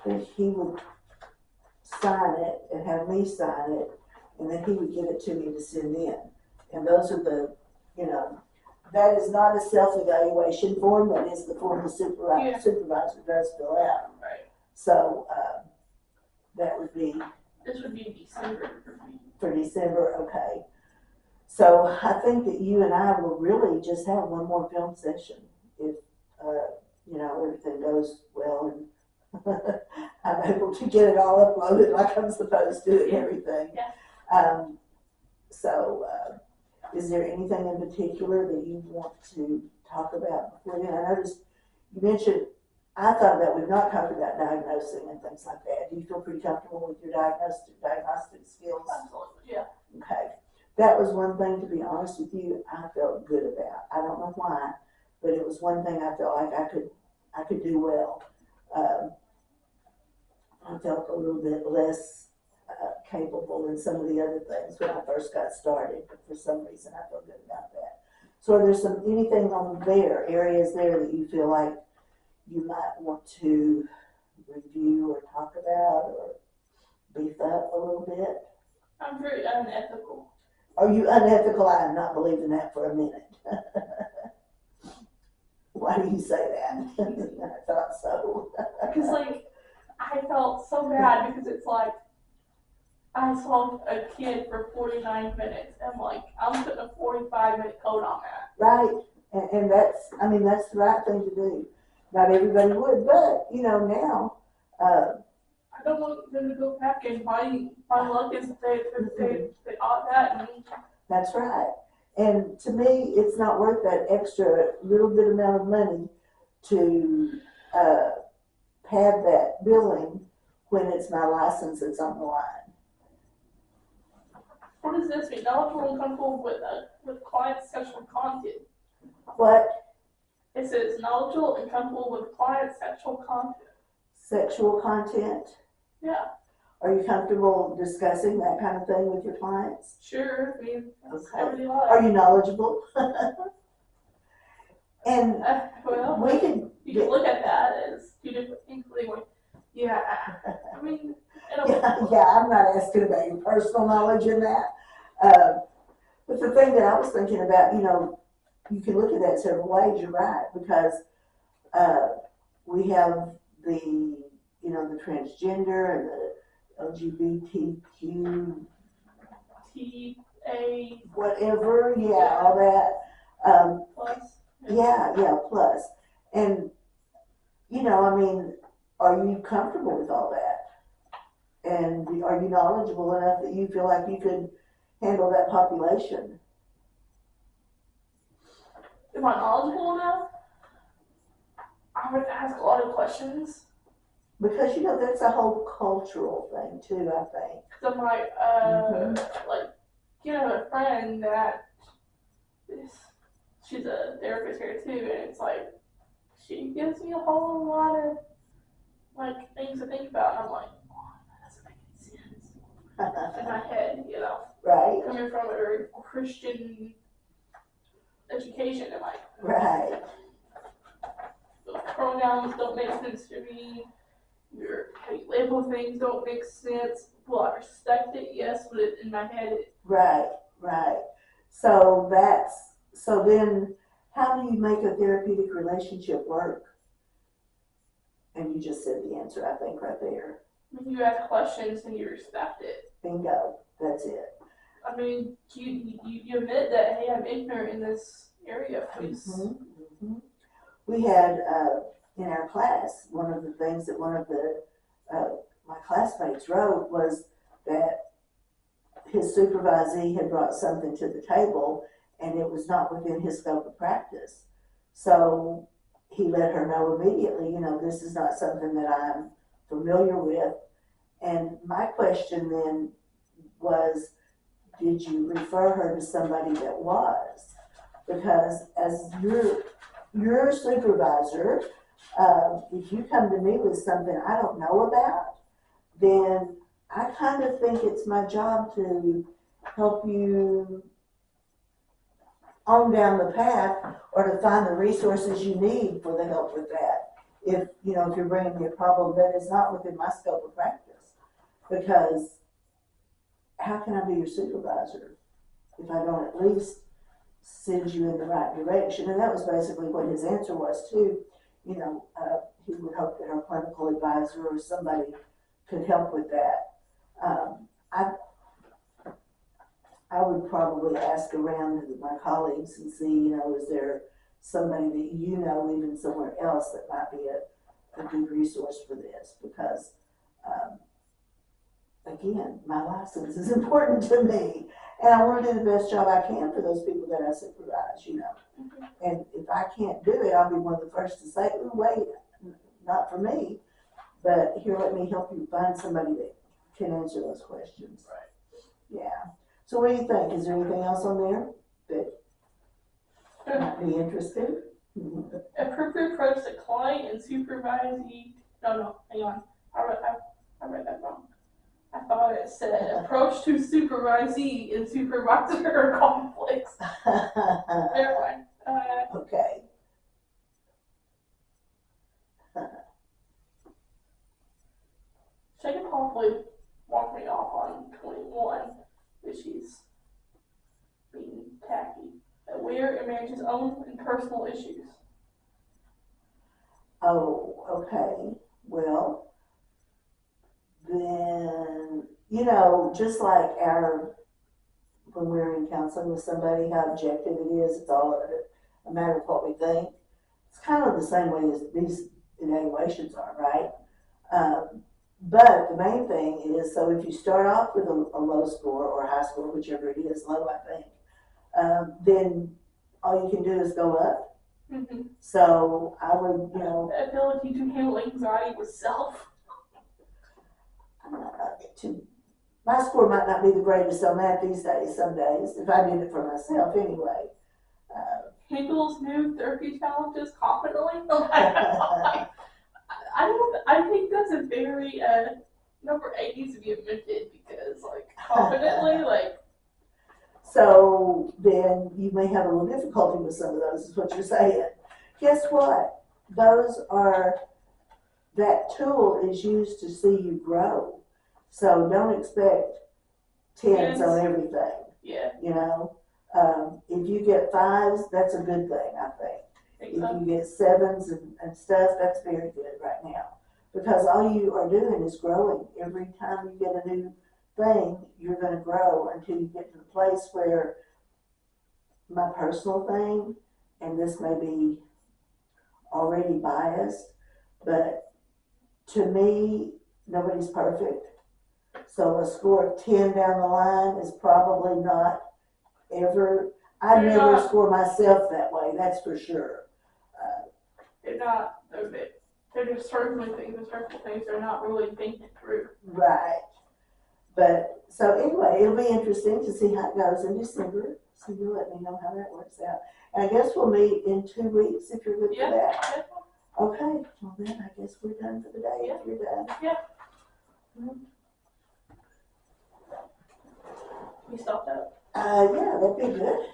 that he would sign it and have me sign it, and then he would give it to me to send in. And those are the, that is not a self-evaluation form, that is the form the supervisor does fill out. Right. So, that would be This would be December for me. for December, okay. So I think that you and I will really just have one more film session if, everything goes well and I'm able to get it all uploaded like I'm supposed to and everything. Yeah. Is there anything in particular that you want to talk about before then? I noticed you mentioned, I thought that we've not talked about diagnosing and things like that. Do you feel pretty comfortable with your diagnostic skills? Absolutely, yeah. Okay. That was one thing, to be honest with you, I felt good about. I don't know why, but it was one thing I felt like I could do well. I felt a little bit less capable than some of the other things when I first got started, but for some reason I felt good about that. So are there anything on there, areas there that you feel like you might want to review or talk about or beef up a little bit? I'm very unethical. Are you unethical? I am not believing that for a minute. Why do you say that? I thought so. Because, I felt so bad because it's like, I saw a kid for 49 minutes and, I'm putting a 45-minute code on that. Right. And that's the right thing to do. Not everybody would, but, now, I don't want them to go back and my luck is that they ought that and that's right. And to me, it's not worth that extra little bit amount of money to pad that billing when it's my license that's on the line. what does this mean? Knowledgeable and comfortable with client sexual content. What? It says knowledgeable and comfortable with client sexual content. Sexual content? Yeah. Are you comfortable discussing that kind of thing with your clients? Sure. I mean, that's Okay. everything like. Are you knowledgeable? And well, we can. You can look at that as two different things. Yeah. I mean, Yeah, I'm not asking about your personal knowledge in that. But the thing that I was thinking about, you can look at that several ways. You're right, because we have the transgender and the LGBTQ, TA whatever, all that. plus. Plus. And, are you comfortable with all that? And are you knowledgeable enough that you feel like you could handle that population? Am I knowledgeable enough? I would ask a lot of questions. Because, that's a whole cultural thing too, I think. Cause I'm a friend that she's a therapist here too, and it's she gives me a whole lot of things to think about, and I'm like, oh, that doesn't make any sense in my head, Right. Coming from a very Christian education, and right. The pronouns don't make sense to me. How you label things don't make sense. Well, I respect it, yes, but in my head, Right. So then, how do you make a therapeutic relationship work? And you just said the answer, I think, right there. You ask questions and you respect it. Bingo. That's it. I mean, you admit that, hey, I'm ignorant in this area, please. Mm-hmm. We had in our class, one of the things that one of the my classmates wrote was that his supervisee had brought something to the table and it was not within his scope of practice. So he let her know immediately, this is not something that I'm familiar with. And my question then was, did you refer her to somebody that was? Because as your supervisor, if you come to me with something I don't know about, then I kind of think it's my job to help you on down the path or to find the resources you need for the help with that. if you're bringing me a problem that is not within my scope of practice. Because how can I be your supervisor if I don't at least send you in the right direction? And that was basically what his answer was too. He would hope that our clinical advisor or somebody could help with that. I would probably ask around to my colleagues and see, is there somebody that even somewhere else that might be a good resource for this? Because, again, my license is important to me, and I want to do the best job I can for those people that I supervise, Mm-hmm. And if I can't do it, I'll be one of the first to say, "Ooh, wait, not for me." But here, let me help you find somebody that can answer those questions. Right. Yeah. So what do you think? Is there anything else on there that might be interesting? Appropriate approach to client and supervisee. No, hang on. I read that wrong. I thought it said approach to supervisee and supervisor conflicts. Never mind. Okay. She could probably walk me off on 21, but she's being tacky. Aware and manages own and personal issues. Oh, okay. Well, then, just like when we're in counseling with somebody, how objective it is, it's all a matter of what we think. It's kind of the same way as these evaluations are, right? But the main thing is, so if you start off with a low score or a high score, whichever it is, low, I think, then all you can do is go up. Mm-hmm. So I would, ability to handle anxiety with self. My score might not be the greatest on that these days, some days, if I did it for myself anyway. Handles new therapy challenges confidently. I think that's a very, number 8 needs to be amended because, confidently, So then you may have a little difficulty with some of those, is what you're saying. Guess what? That tool is used to see you grow. So don't expect 10s on everything. Yeah. If you get 5s, that's a good thing, I think. If you get 7s and stuff, that's very good right now. Because all you are doing is growing. Every time you get a new thing, you're going to grow until you get to the place where my personal thing, and this may be already biased, but to me, nobody's perfect. So a score of 10 down the line is probably not ever. I never score myself that way, that's for sure. They're not. They're just circling things and circling things. They're not really thinking through. Right. But so anyway, it'll be interesting to see how it goes in December. So you'll let me know how that works out. And I guess we'll meet in 2 weeks if you're good for that. Yeah. Okay. Well then, I guess we're done for the day. Yeah. If you're done. Yeah. We stopped up. Yeah, that'd be good.